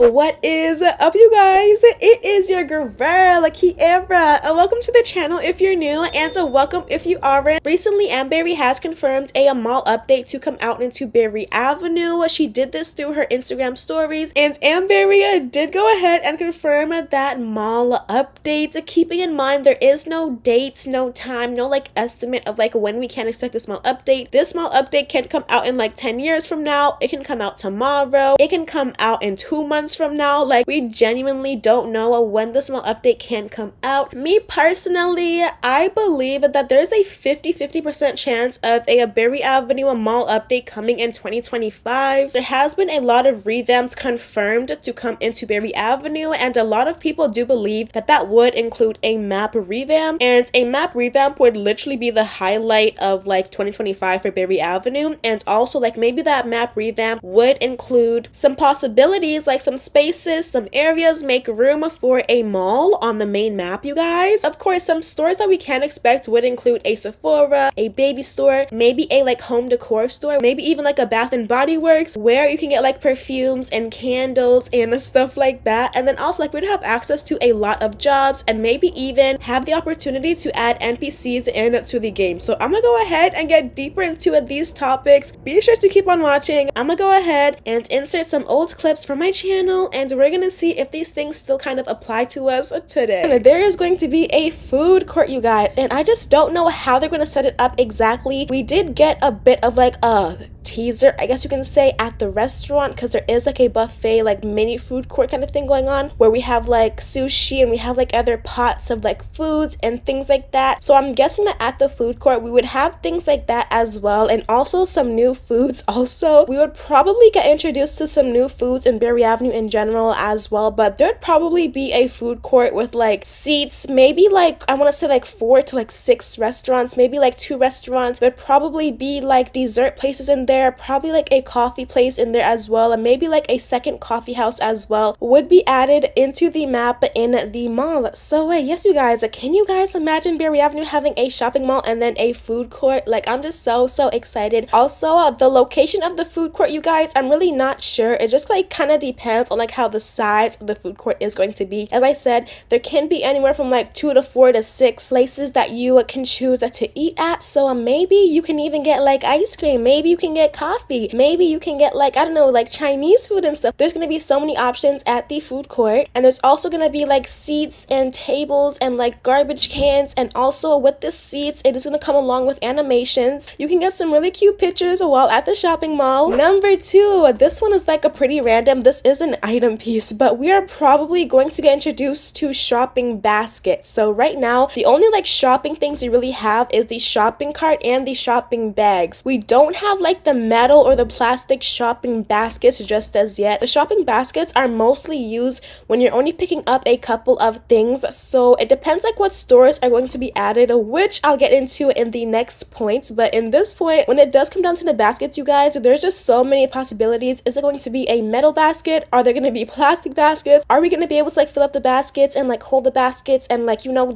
What is up, you guys? It is your girl Kierra, and welcome to the channel if you're new, and welcome if you aren't. Recently, Berry has confirmed a mall update to come out into Berry Avenue. She did this through her Instagram stories, and Berry did go ahead and confirm that mall update. Keeping in mind there is no date, no time, no estimate of when we can expect this mall update. This mall update can come out in 10 years from now. It can come out tomorrow. It can come out in 2 months from now. We genuinely don't know when this small update can come out. Me personally, I believe that there's a 50% chance of a Berry Avenue mall update coming in 2025. There has been a lot of revamps confirmed to come into Berry Avenue, and a lot of people do believe that that would include a map revamp, and a map revamp would literally be the highlight of 2025 for Berry Avenue. And also maybe that map revamp would include some possibilities, some spaces, some areas, make room for a mall on the main map, you guys. Of course, some stores that we can expect would include a Sephora, a baby store, maybe a home decor store, maybe even a Bath and Body Works where you can get perfumes and candles and stuff like that. And then also we'd have access to a lot of jobs and maybe even have the opportunity to add NPCs into the game. So I'm gonna go ahead and get deeper into these topics. Be sure to keep on watching. I'm gonna go ahead and insert some old clips from my channel, and we're gonna see if these things still kind of apply to us today. There is going to be a food court, you guys, and I just don't know how they're gonna set it up exactly. We did get a bit of a teaser, I guess you can say, at the restaurant, because there is a buffet mini food court kind of thing going on where we have sushi and we have other pots of foods and things like that. So I'm guessing that at the food court we would have things like that as well, and also some new foods. Also, we would probably get introduced to some new foods in Berry Avenue in general as well, but there'd probably be a food court with seats, maybe I want to say 4 to 6 restaurants, maybe 2 restaurants. There'd probably be dessert places in there, probably a coffee place in there as well, and maybe a second coffee house as well would be added into the map in the mall. So yes, you guys, can you guys imagine Berry Avenue having a shopping mall and then a food court? I'm just so excited. Also, the location of the food court, you guys, I'm really not sure. It just kind of depends on how the size of the food court is going to be. As I said, there can be anywhere from 2 to 4 to 6 places that you can choose to eat at. So maybe you can even get ice cream, maybe you can get coffee, maybe you can get I don't know, Chinese food and stuff. There's gonna be so many options at the food court, and there's also gonna be seats and tables and garbage cans, and also with the seats it is gonna come along with animations. You can get some really cute pictures while at the shopping mall. Number 2, this one is a pretty random. This is an item piece, but we are probably going to get introduced to shopping baskets. So right now the only shopping things we really have is the shopping cart and the shopping bags. We don't have the metal or the plastic shopping baskets just as yet. The shopping baskets are mostly used when you're only picking up a couple of things, so it depends what stores are going to be added, which I'll get into in the next points. But in this point, when it does come down to the baskets, you guys, there's just so many possibilities. Is it going to be a metal basket? Are there going to be plastic baskets? Are we going to be able to fill up the baskets and hold the baskets and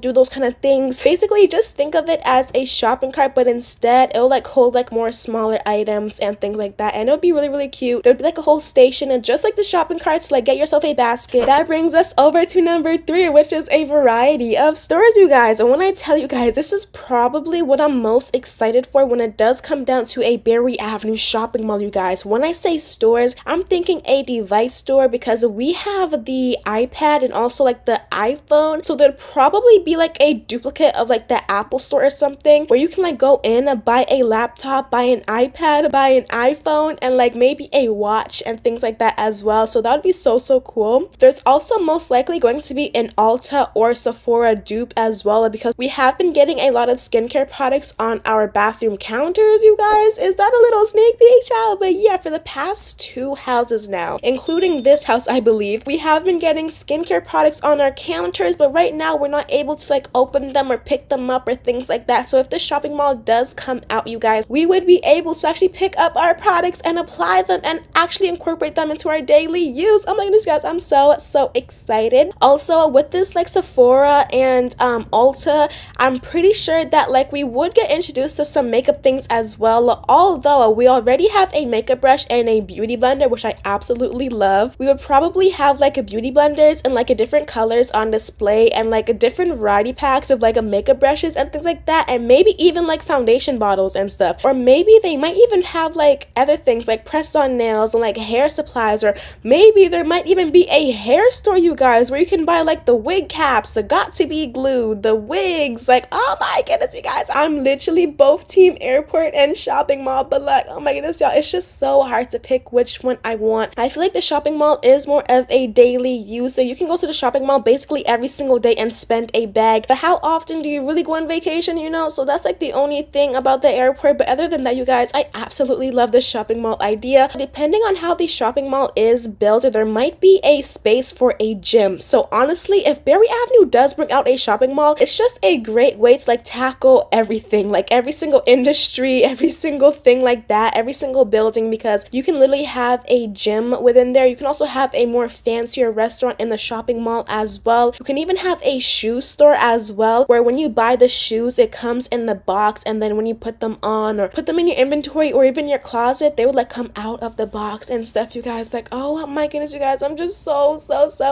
do those kind of things? Basically, just think of it as a shopping cart, but instead it'll hold more smaller items and things like that, and it'll be really cute. There'd be a whole station, and just like the shopping carts, get yourself a basket. That brings us over to number 3, which is a variety of stores, you guys. And when I tell you guys, this is probably what I'm most excited for when it does come down to a Berry Avenue shopping mall, you guys. When I say stores, I'm thinking a device store, because we have the iPad and also the iPhone, so there'd probably be a duplicate of the Apple store or something where you can go in, buy a laptop, buy an iPad, buy an iPhone, and maybe a watch and things like that as well. So that would be so cool. There's also most likely going to be an Ulta or Sephora dupe as well, because we have been getting a lot of skincare products on our bathroom counters, you guys. Is that a little sneak peek, child? But yeah, for the past 2 houses now, including this house, I believe, we have been getting skincare products on our counters, but right now we're not able to open them or pick them up or things like that. So if the shopping mall does come out, you guys, we would be able to actually pick pick up our products and apply them and actually incorporate them into our daily use. Oh my goodness, guys, I'm so excited. Also, with this like Sephora and Ulta, I'm pretty sure that like we would get introduced to some makeup things as well, although we already have a makeup brush and a beauty blender, which I absolutely love. We would probably have like a beauty blenders and like a different colors on display and like a different variety packs of like a makeup brushes and things like that, and maybe even like foundation bottles and stuff. Or maybe they might even have like other things like press-on nails and like hair supplies, or maybe there might even be a hair store, you guys, where you can buy like the wig caps, the got-to-be glue, the wigs. Like, oh my goodness, you guys, I'm literally both team airport and shopping mall, but like, oh my goodness, y'all, it's just so hard to pick which one I want. I feel like the shopping mall is more of a daily use, so you can go to the shopping mall basically every single day and spend a bag, but how often do you really go on vacation, you know? So that's like the only thing about the airport. But other than that, you guys, I absolutely love the shopping mall idea. Depending on how the shopping mall is built, there might be a space for a gym. So honestly, if Berry Avenue does bring out a shopping mall, it's just a great way to like tackle everything, like every single industry, every single thing like that, every single building, because you can literally have a gym within there. You can also have a more fancier restaurant in the shopping mall as well. You can even have a shoe store as well, where when you buy the shoes, it comes in the box, and then when you put them on or put them in your inventory or even your closet, they would like come out of the box and stuff, you guys. Like, oh my goodness, you guys, I'm just so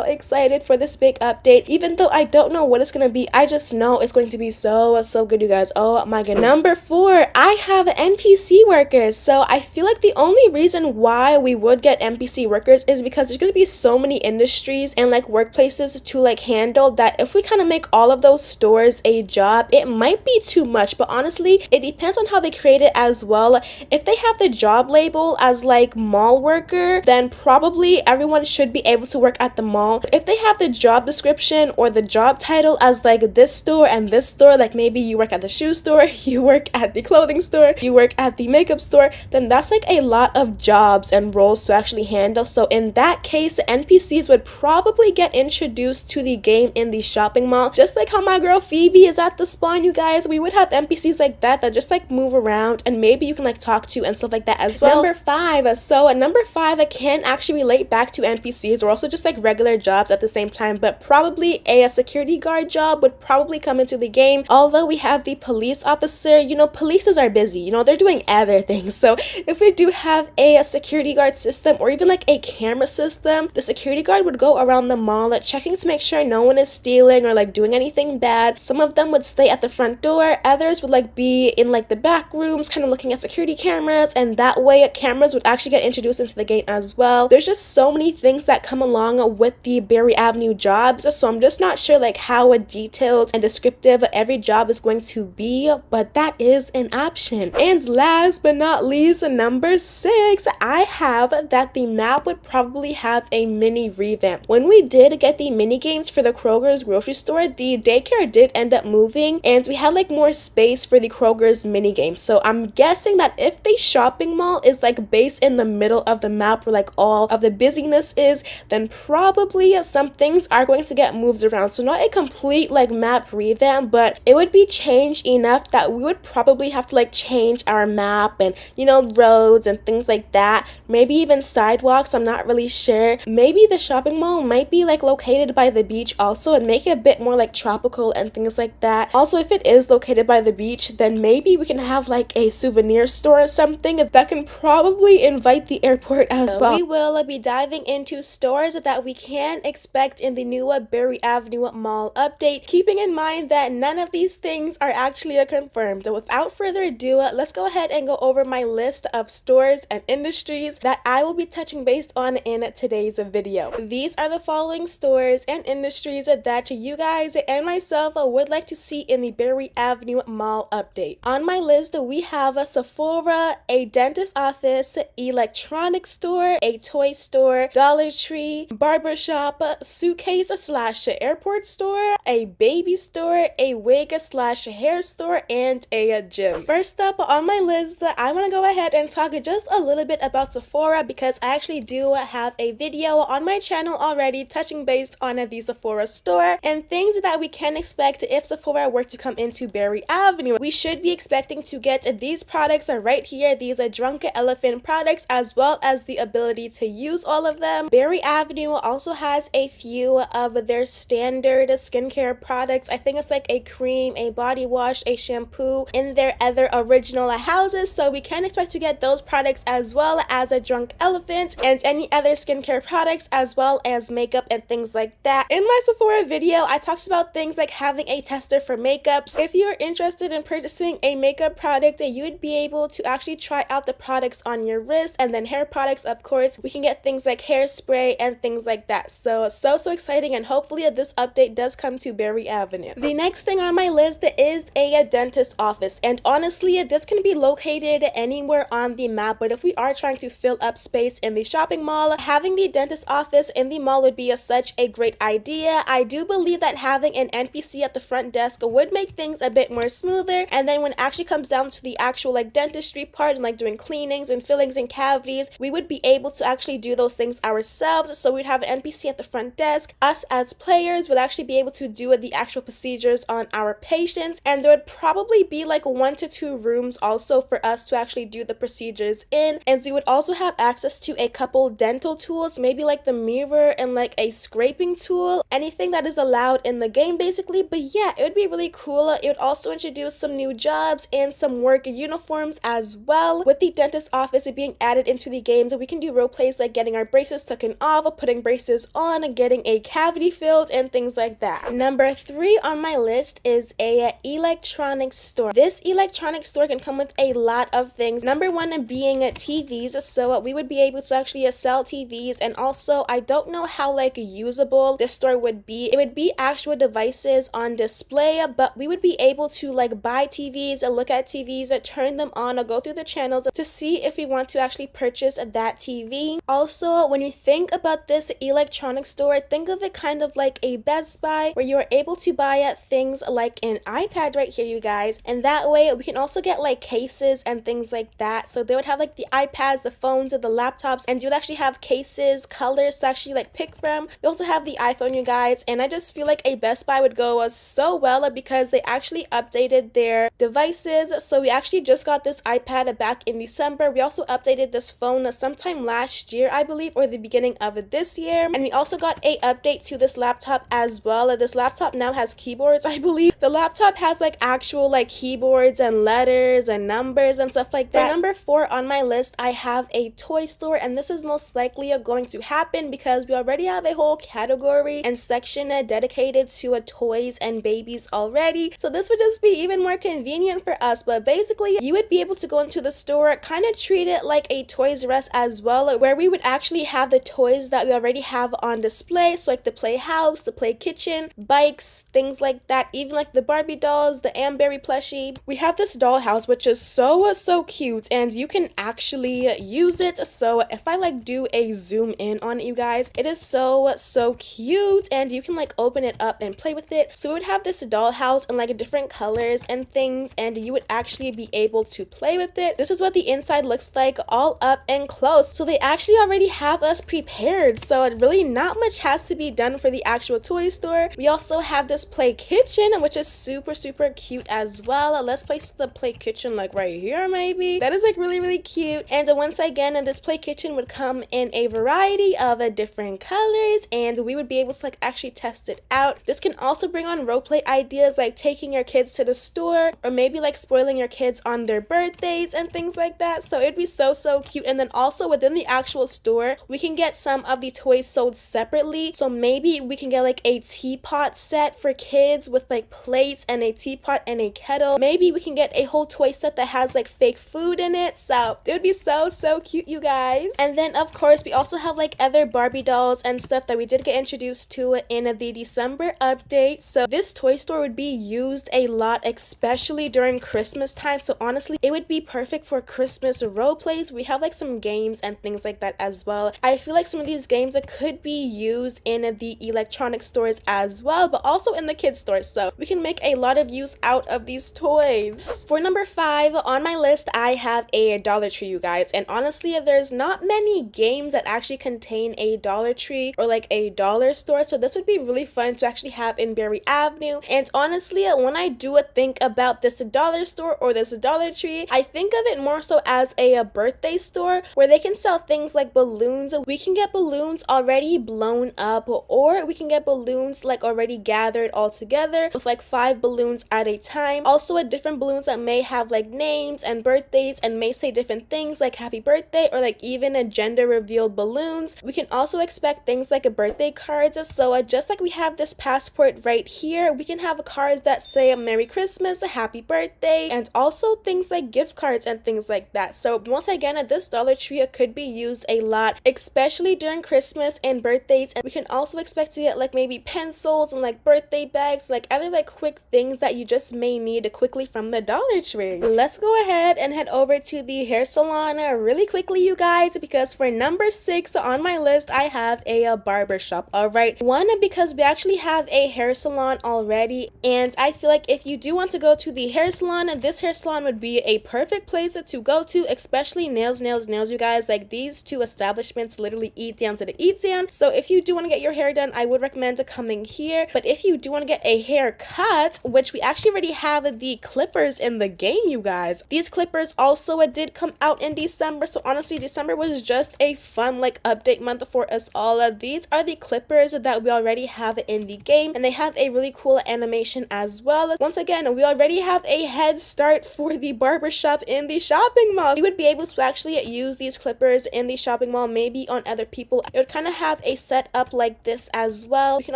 excited for this big update. Even though I don't know what it's gonna be, I just know it's going to be so good, you guys. Oh my goodness. Number 4, I have NPC workers. So I feel like the only reason why we would get NPC workers is because there's gonna be so many industries and like workplaces to like handle that if we kind of make all of those stores a job, it might be too much. But honestly, it depends on how they create it as well. If they have the job label as like mall worker, then probably everyone should be able to work at the mall. If they have the job description or the job title as like this store and this store, like maybe you work at the shoe store, you work at the clothing store, you work at the makeup store, then that's like a lot of jobs and roles to actually handle. So in that case, NPCs would probably get introduced to the game in the shopping mall, just like how my girl Phoebe is at the spawn, you guys. We would have NPCs like that just like move around, and maybe you can like talk to and stuff like that as well. Number 5, so number 5 can actually relate back to NPCs, or also just like regular jobs at the same time, but probably a security guard job would probably come into the game. Although we have the police officer, you know, polices are busy, you know, they're doing other things. So if we do have a security guard system or even like a camera system, the security guard would go around the mall checking to make sure no one is stealing or like doing anything bad. Some of them would stay at the front door, others would like be in like the back rooms kind of looking at security cameras, and that way cameras would actually get introduced into the game as well. There's just so many things that come along with the Berry Avenue jobs, so I'm just not sure like how detailed and descriptive every job is going to be, but that is an option. And last but not least, number 6, I have that the map would probably have a mini revamp. When we did get the mini games for the Kroger's grocery store, the daycare did end up moving, and we had like more space for the Kroger's mini games. So I'm guessing that if the shopping mall is like based in the middle of the map where like all of the busyness is, then probably some things are going to get moved around. So not a complete like map revamp, but it would be changed enough that we would probably have to like change our map and, you know, roads and things like that. Maybe even sidewalks, I'm not really sure. Maybe the shopping mall might be like located by the beach also, and make it a bit more like tropical and things like that. Also, if it is located by the beach, then maybe we can have like a souvenir store or something that can probably invite the airport as well. We will be diving into stores that we can expect in the new Berry Avenue mall update, keeping in mind that none of these things are actually confirmed. Without further ado, let's go ahead and go over my list of stores and industries that I will be touching base on in today's video. These are the following stores and industries that you guys and myself would like to see in the Berry Avenue mall update. On my list, we have a Sephora, a dentist office, electronics store, a toy store, Dollar Tree, barbershop, suitcase/airport store, a baby store, a wig/hair store, and a gym. First up on my list, I want to go ahead and talk just a little bit about Sephora, because I actually do have a video on my channel already touching base on the Sephora store and things that we can expect if Sephora were to come into Berry Avenue. We should be expecting to get these products right here here these drunken elephant products as well as the ability to use all of them. Berry Avenue also has a few of their standard skincare products. I think it's like a cream, a body wash, a shampoo in their other original houses, so we can expect to get those products as well as a drunk elephant and any other skincare products as well as makeup and things like that. In my Sephora video, I talked about things like having a tester for makeups. If you're interested in purchasing a makeup product, you would be able to actually try out the products on your wrist, and then hair products, of course, we can get things like hairspray and things like that. So exciting, and hopefully this update does come to Berry Avenue. The next thing on my list is a dentist office, and honestly, this can be located anywhere on the map, but if we are trying to fill up space in the shopping mall, having the dentist office in the mall would be such a great idea. I do believe that having an NPC at the front desk would make things a bit more smoother, and then when it actually comes down to the actual like dentistry part and like doing cleanings and fillings and cavities, we would be able to actually do those things ourselves. So we'd have an NPC at the front desk. Us as players would actually be able to do the actual procedures on our patients, and there would probably be like 1 to 2 rooms also for us to actually do the procedures in, and we would also have access to a couple dental tools, maybe like the mirror and like a scraping tool, anything that is allowed in the game basically. But yeah, it would be really cool. It would also introduce some new jobs and some work uniforms as well. With the dentist office being added into the games, we can do role plays like getting our braces taken off, putting braces on, getting a cavity filled, and things like that. Number 3 on my list is a electronics store. This electronics store can come with a lot of things. Number 1 being TVs, so we would be able to actually sell TVs, and also I don't know how like usable this store would be. It would be actual devices on display, but we would be able to like buy TVs, look at TVs, turn them on, or go through the channels to see if we want to actually purchase that TV. Also, when you think about this electronics store, think of it kind of like a Best Buy where you are able to buy things like an iPad right here, you guys, and that way we can also get like cases and things like that. So they would have like the iPads, the phones, the laptops, and you would actually have cases, colors to actually like pick from. We also have the iPhone, you guys, and I just feel like a Best Buy would go so well because they actually updated their devices. So we actually just got this iPad back in December. We also updated this phone sometime last year, I believe, or the beginning of this year, and we also got a update to this laptop as well. This laptop now has keyboards, I believe. The laptop has like actual like keyboards and letters and numbers and stuff like that. For number 4 on my list, I have a toy store, and this is most likely going to happen because we already have a whole category and section dedicated to toys and babies already. So this would just be even more convenient for us. But basically, you would be able to go into the store, kind of treat it like a Toys R Us as well, where we would actually have the toys that we already have on display. So like the playhouse, the play kitchen, bikes, things like that, even like the Barbie dolls, the Amberry plushie. We have this dollhouse which is so cute, and you can actually use it. So if I like do a zoom in on it, you guys, it is so cute, and you can like open it up and play with it. So we would have this dollhouse in like different colors and things, and you would actually be able to play with it. This is what the inside looks like all up and close. So they actually already have us prepared, so really not much has to be done for the actual toy store. We also have this play kitchen, which is super cute as well. Let's place the play kitchen like right here maybe. That is like really cute. And once again, this play kitchen would come in a variety of different colors, and we would be able to like actually test it out. This can also bring on roleplay ideas like taking your kids to the store, or maybe like spoiling your kids on their birthdays and things like that. So it'd be so cute. And then also within the actual store, we can get some of the toys sold separately. So maybe we can get like a teapot set for kids with like plates and a teapot and a kettle. Maybe we can get a whole toy set that has like fake food in it. So it would be so cute, you guys. And then of course we also have like other Barbie dolls and stuff that we did get introduced to in the December update. So this toy store would be used a lot, especially during Christmas time. So honestly, it would be perfect for Christmas role plays. We have like some games and things like that as well. I feel like some of these games could be used in the electronic stores as well, but also in the kids stores. So we can make a lot of use out of these toys. For number 5 on my list, I have a Dollar Tree, you guys. And honestly, there's not many games that actually contain a Dollar Tree or like a dollar store. So this would be really fun to actually have in Berry Avenue. And honestly, when I do think about this dollar store or this Dollar Tree, I think of it more so as a birthday store where they can sell things like balloons. We can get balloons already blown up, or we can get balloons like already gathered all together with like 5 balloons at a time. Also, different balloons that may have like names and birthdays and may say different things like happy birthday, or like even a gender revealed balloons. We can also expect things like a birthday cards. So just like we have this passport right here, we can have cards that say Merry Christmas, a happy birthday, and also things like gift cards and things like that. So once again, this Dollar Tree could be used a lot, especially during Christmas and birthdays. And we can also expect to get like maybe pencils and like birthday bags, like other like quick things that you just may need quickly from the Dollar Tree. Let's go ahead and head over to the hair salon really quickly, you guys, because for number 6 on my list, I have a barber shop. All right, one, because we actually have a hair salon already, and I feel like if you do want to go to the hair salon, this hair salon would be a perfect place to go to, especially nails, you guys. Like these two establishments literally eat down to the eat down. So if you do want to get your hair done, I would recommend coming here. But if you do want to get a haircut, which we actually already have the clippers in the game, you guys. These clippers also did come out in December, so honestly December was just a fun like update month for us all. These are the clippers that we already have in the game, and they have a really cool animation as well. Once again, we already have a head start for the barbershop in the shopping mall. You would be able to actually use these clippers in the shopping mall, maybe on other people. It would kind of have a setup like this as well. We can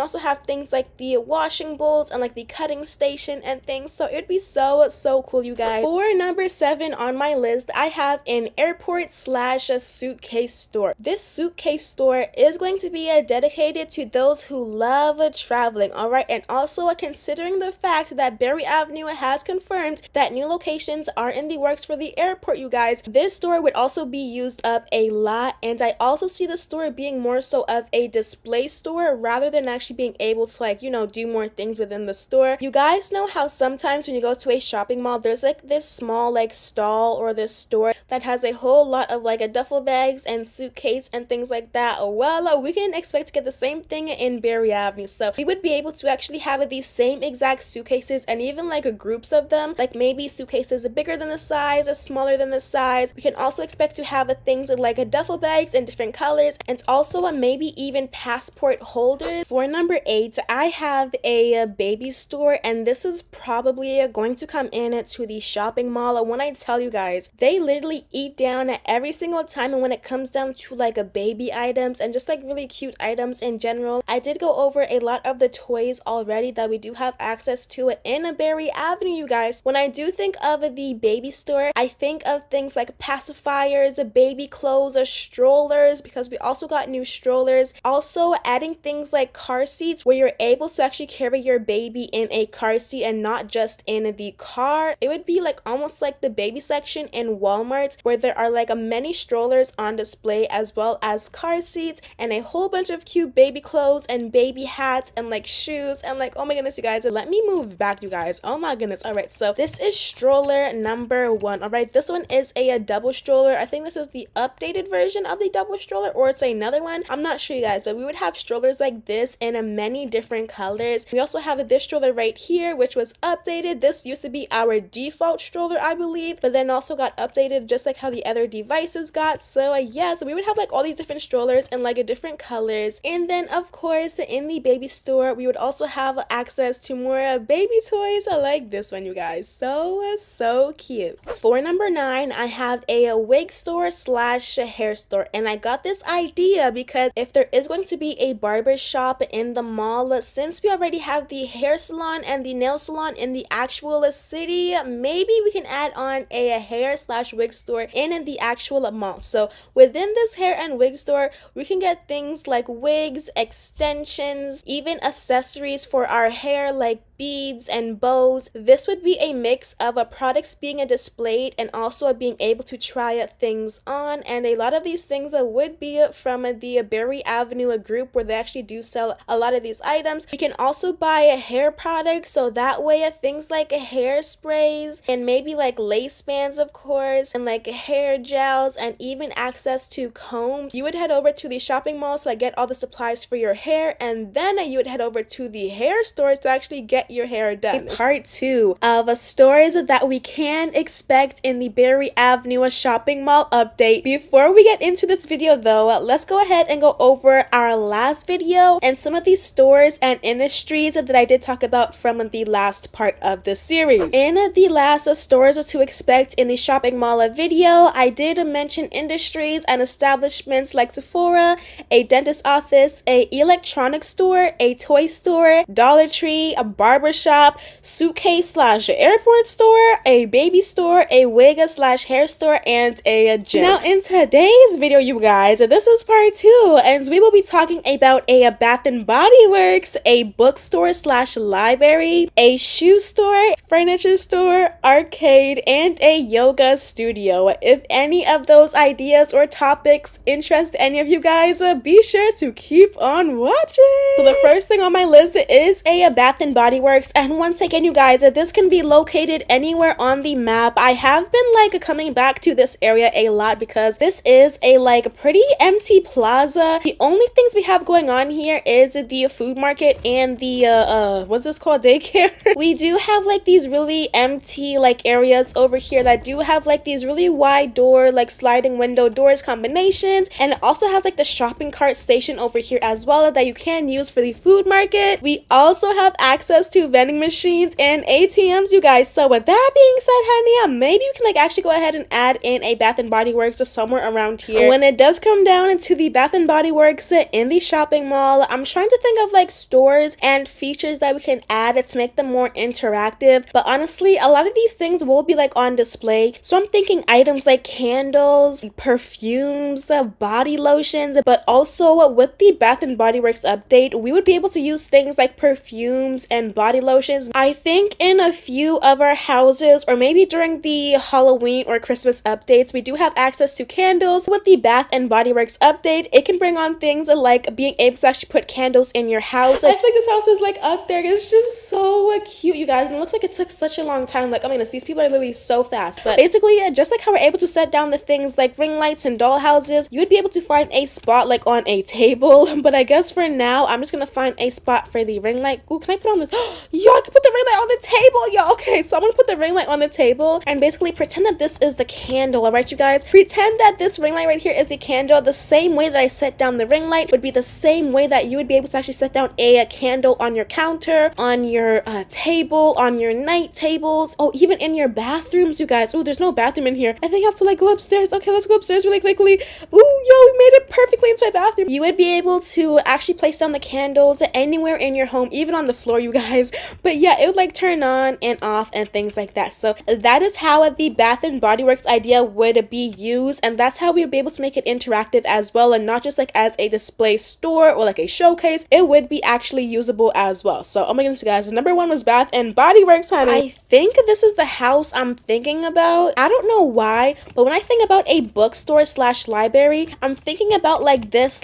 also have things like the washing bowls and like the cutting station and things, so it would be so cool, you guys. For number 7 on my list, I have an airport slash a suitcase store. This suitcase store is going to be dedicated to those who love traveling, all right, and also considering the fact that Berry Avenue has confirmed that new locations are in the works for the airport, you guys, this store would also be used up a lot. And I also see the store being more so of a display store rather than actually being able to like, you know, do more things within the store. You guys know how sometimes when you go to a shopping mall, there's like this small like stall or this store that has a whole lot of like a duffel bags and suitcase and things like that. Well, we can expect to get the same thing in Berry Avenue. So we would be able to actually have these same exact suitcases, and even like groups of them, like maybe suitcases bigger than the size or smaller than the size. We can also expect to have things like a duffel bags in different colors, and also maybe even passport holders. For number 8, I have a baby store, and this is probably going to come in to the shopping mall. When I tell you guys, they literally eat down every single time. And when it comes down to like a baby items and just like really cute items in general, I did go over a lot of the toys already that we do have access to it in a Berry Avenue, you guys. When I do think of the baby store, I think of things like pacifiers, baby clothes, or strollers, because we also got new strollers. Also adding things like car seats where you're able to actually carry your baby in a car seat and not just in the car. It would be like almost like the baby section in Walmart, where there are like many strollers on display as well as car seats and a whole bunch of cute baby clothes and baby hats and like shoes and like, oh my goodness, you guys, let me move back, you guys. Oh my goodness. All right, so this is stroller number 1. All right, this one is a double stroller. I think this is the updated version of the double stroller, or it's another one. I'm not sure, you guys, but we would have strollers like this in many different colors. We also have this stroller right here, which was updated. This used to be our default stroller, I believe, but then also got updated just like how the other devices got. So yeah, so we would have like all these different strollers in like different colors. And then of course in the baby store, we would also have access to more baby toys like this one, you guys. So cute. For number 9, I have a wig store slash hair store, and I got this idea because if there is going to be a barber shop in the mall, since we already have the hair salon and the nail salon in the actual city, maybe we can add on a hair slash wig store in the actual mall. So within this hair and wig store, we can get things like wigs, extensions, even accessories for our hair like beads and bows. This would be a mix of products being displayed and also being able to try things on, and a lot of these things would be from the Berry Avenue group, where they actually do sell a lot of these items. You can also buy hair products, so that way things like hairsprays and maybe like lace bands, of course, and like hair gels, and even access to combs. You would head over to the shopping mall to get all the supplies for your hair, and then you would head over to the hair store to actually get get your hair done. Part 2 of stores that we can expect in the Berry Avenue shopping mall update. Before we get into this video though, let's go ahead and go over our last video and some of these stores and industries that I did talk about from the last part of the series. In the last stores to expect in the shopping mall video, I did mention industries and establishments like Sephora, a dentist office, a electronics store, a toy store, Dollar Tree, a barber shop, suitcase / airport store, a baby store, a wig / hair store, and a gym. Now in today's video, you guys, this is part 2 and we will be talking about a Bath and Body Works, a bookstore / library, a shoe store, furniture store, arcade, and a yoga studio. If any of those ideas or topics interest any of you guys, be sure to keep on watching. So the first thing on my list is a Bath and Body Works, and once again you guys, this can be located anywhere on the map. I have been coming back to this area a lot because this is a pretty empty plaza. The only things we have going on here is the food market and the what's this called, daycare. We do have these really empty areas over here that do have these really wide door sliding window doors combinations, and it also has the shopping cart station over here as well that you can use for the food market. We also have access to vending machines and ATMs, you guys. So with that being said, honey, maybe you can actually go ahead and add in a Bath and Body Works somewhere around here. When it does come down into the Bath and Body Works in the shopping mall, I'm trying to think of stores and features that we can add to make them more interactive, but honestly a lot of these things will be on display. So I'm thinking items like candles, perfumes, body lotions, but also with the Bath and Body Works update, we would be able to use things like perfumes and body lotions. I think in a few of our houses, or maybe during the Halloween or Christmas updates, we do have access to candles. With the Bath and Body Works update, it can bring on things like being able to actually put candles in your house. I feel like this house is up there. It's just so cute, you guys, and it looks like it took such a long time. Oh my goodness, these people are literally so fast. But basically, just how we're able to set down the things like ring lights and doll houses, you would be able to find a spot on a table. But I guess for now, I'm just gonna find a spot for the ring light. Ooh, can I put on this? Yo, I can put the ring light on the table, yo. Okay, so I'm gonna put the ring light on the table and basically pretend that this is the candle. All right, you guys, pretend that this ring light right here is the candle. The same way that I set down the ring light would be the same way that you would be able to actually set down a candle on your counter, on your table, on your night tables, oh, even in your bathrooms, you guys. Oh, there's no bathroom in here. I think I have to go upstairs. Okay, let's go upstairs really quickly. Ooh, yo, we made it perfectly into my bathroom. You would be able to actually place down the candles anywhere in your home, even on the floor, you guys. But yeah, it would turn on and off and things like that. So that is how the Bath and Body Works idea would be used, and that's how we would be able to make it interactive as well, and not just as a display store or a showcase. It would be actually usable as well. So oh my goodness, you guys, number 1 was Bath and Body Works, honey. I think this is the house I'm thinking about. I don't know why, but when I think about a bookstore / library, I'm thinking about this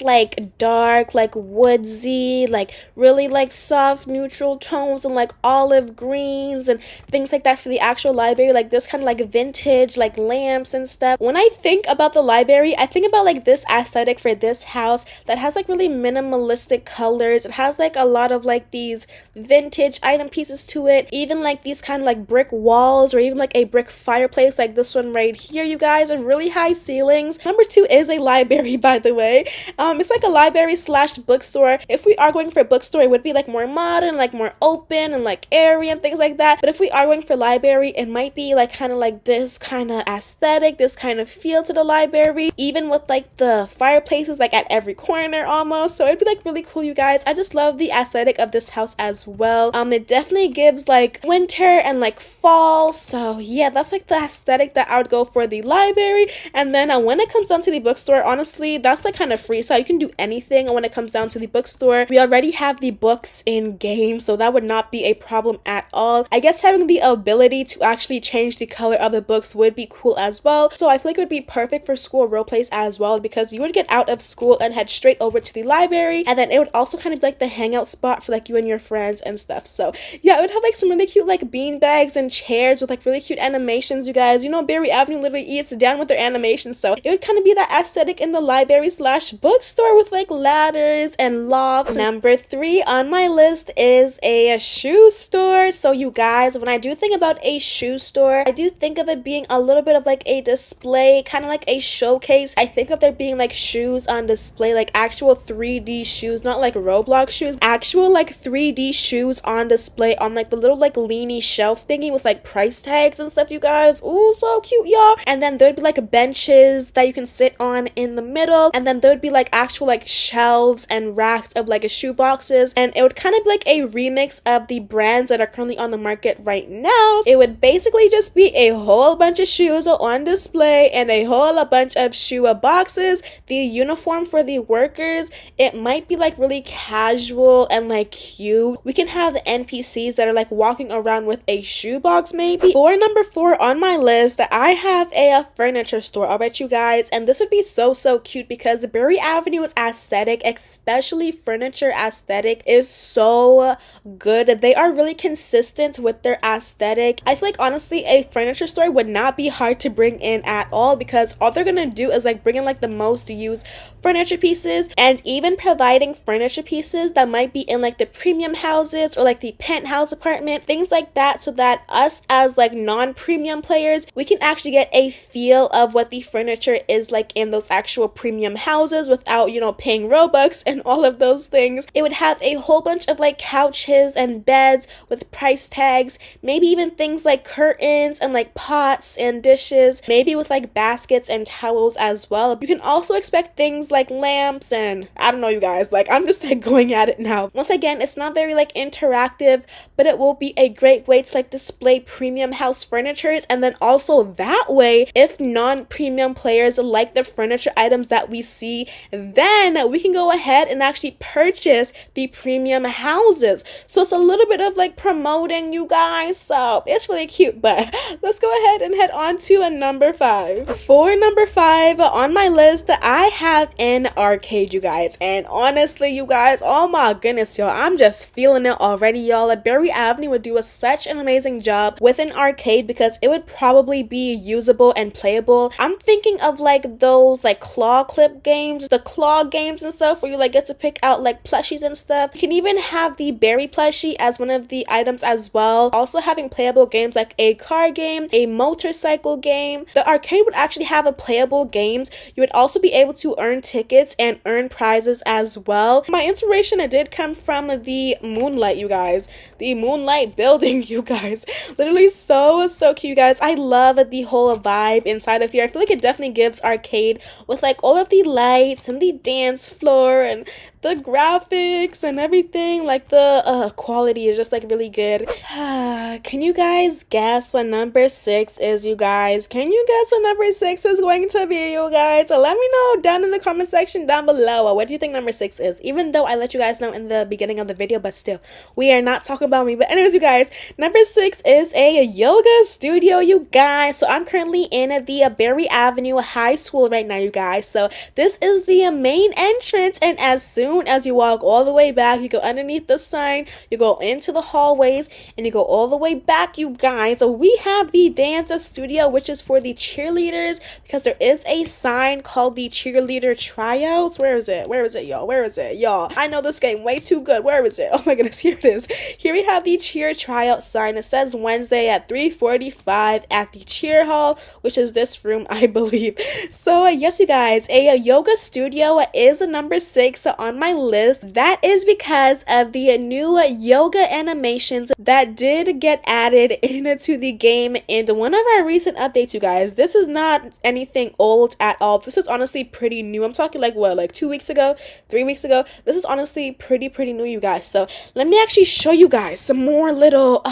dark, woodsy, really soft neutral tones and olive greens and things like that for the actual library, this kind of vintage lamps and stuff. When I think about the library, I think about this aesthetic for this house that has really minimalistic colors. It has a lot of these vintage item pieces to it, even these kind of brick walls, or even a brick fireplace like this one right here, you guys, and really high ceilings. Number 2 is a library, by the way. It's a library / bookstore. If we are going for a bookstore, it would be more modern, more open and airy and things like that. But if we are going for library, it might be kind of this kind of aesthetic, this kind of feel to the library, even with the fireplaces at every corner almost. So it'd be really cool, you guys. I just love the aesthetic of this house as well. It definitely gives winter and fall. So yeah, that's the aesthetic that I would go for the library. And then when it comes down to the bookstore, honestly, that's kind of free, so you can do anything. And when it comes down to the bookstore, we already have the books in game, so that would not be a problem at all. I guess having the ability to actually change the color of the books would be cool as well. So I feel it would be perfect for school role plays as well, because you would get out of school and head straight over to the library, and then it would also kind of be the hangout spot for you and your friends and stuff. So yeah, it would have some really cute bean bags and chairs with really cute animations, you guys. You know, Berry Avenue literally eats down with their animations, so it would kind of be that aesthetic in the library / bookstore with ladders and lofts. Number 3 on my list is a a shoe store. So you guys, when I do think about a shoe store, I do think of it being a little bit of like a display, kind of like a showcase. I think of there being like shoes on display, like actual 3D shoes, not like Roblox shoes, actual like 3D shoes on display on like the little like leany shelf thingy with like price tags and stuff, you guys. Ooh, so cute, y'all. And then there'd be like benches that you can sit on in the middle, and then there'd be like actual like shelves and racks of like shoe boxes, and it would kind of be like a remix of the brands that are currently on the market right now. It would basically just be a whole bunch of shoes on display and a whole bunch of shoe boxes. The uniform for the workers, it might be like really casual and like cute. We can have the NPCs that are like walking around with a shoe box maybe. For number 4 on my list, I have a furniture store. All right, you guys, and this would be so cute because the Berry Avenue is aesthetic, especially furniture aesthetic is so good. They are really consistent with their aesthetic. I feel like honestly a furniture store would not be hard to bring in at all, because all they're gonna do is like bring in like the most used furniture pieces, and even providing furniture pieces that might be in like the premium houses or like the penthouse apartment, things like that, so that us as like non-premium players, we can actually get a feel of what the furniture is like in those actual premium houses without, you know, paying Robux and all of those things. It would have a whole bunch of like couches and beds with price tags, maybe even things like curtains and like pots and dishes, maybe with like baskets and towels as well. You can also expect things like lamps and I don't know, you guys, like I'm just like going at it now. Once again, it's not very like interactive, but it will be a great way to like display premium house furnitures, and then also that way, if non-premium players like the furniture items that we see, then we can go ahead and actually purchase the premium houses. So it's a little bit of like promoting, you guys, so it's really cute. But let's go ahead and head on to a number 5. For number 5 on my list, I have an arcade, you guys, and honestly, you guys, oh my goodness, y'all, I'm just feeling it already, y'all. Berry Avenue would do such an amazing job with an arcade because it would probably be usable and playable. I'm thinking of like those like claw clip games, the claw games and stuff, where you like get to pick out like plushies and stuff. You can even have the berry plushie as one of the items as well. Also having playable games like a car game, a motorcycle game. The arcade would actually have a playable games. You would also be able to earn tickets and earn prizes as well. My inspiration, it did come from the Moonlight, you guys. The Moonlight building, you guys. Literally so cute, you guys. I love the whole vibe inside of here. I feel like it definitely gives arcade with like all of the lights and the dance floor and the graphics and everything. Like the quality is just like really good. Can you guys guess what number 6 is, you guys? Can you guess what number 6 is going to be, you guys? So let me know down in the comment section down below. What do you think number 6 is? Even though I let you guys know in the beginning of the video, but still, we are not talking about me. But anyways, you guys, number 6 is a yoga studio, you guys. So I'm currently in the Berry Avenue High School right now, you guys. So this is the main entrance, and as soon as you walk all the way back, you go underneath the sign, you go into the hallways, and you go all the way back, you guys. So we have the dance studio, which is for the cheerleaders, because there is a sign called the cheerleader tryouts. Where is it? Where is it, y'all? Where is it, y'all? I know this game way too good. Where is it? Oh my goodness, here it is. Here we have the cheer tryout sign. It says Wednesday at 3:45 at the cheer hall, which is this room, I believe. So yes, you guys, a yoga studio is a number 6 on my list. That is because of the new yoga animations that did get added into the game in one of our recent updates, you guys. This is not anything old at all. This is honestly pretty new. I'm talking like what, like 2 weeks ago, 3 weeks ago. This is honestly pretty new, you guys. So let me actually show you guys some more little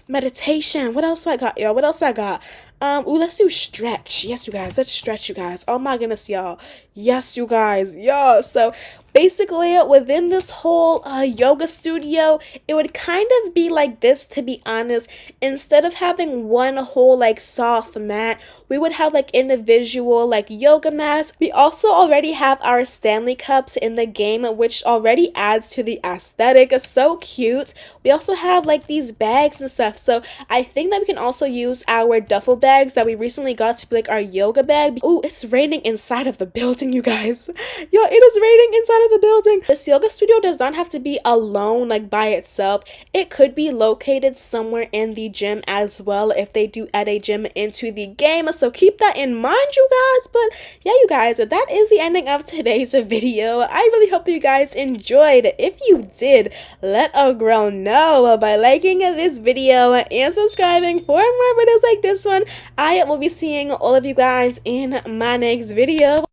meditation. What else do I got, y'all? What else I got? Ooh, let's do stretch. Yes, you guys, let's stretch, you guys. Oh my goodness, y'all. Yes, you guys. Yeah. So basically, within this whole yoga studio, it would kind of be like this, to be honest. Instead of having one whole like soft mat, we would have like individual like yoga mats. We also already have our Stanley cups in the game, which already adds to the aesthetic. It's so cute. We also have like these bags and stuff. So I think that we can also use our duffel bags that we recently got to be like our yoga bag. Oh, it's raining inside of the building, you guys. Yo, it is raining inside out of the building. This yoga studio does not have to be alone, like by itself. It could be located somewhere in the gym as well if they do add a gym into the game. So keep that in mind, you guys. But yeah, you guys, that is the ending of today's video. I really hope that you guys enjoyed. If you did, let a girl know by liking this video and subscribing for more videos like this one. I will be seeing all of you guys in my next video.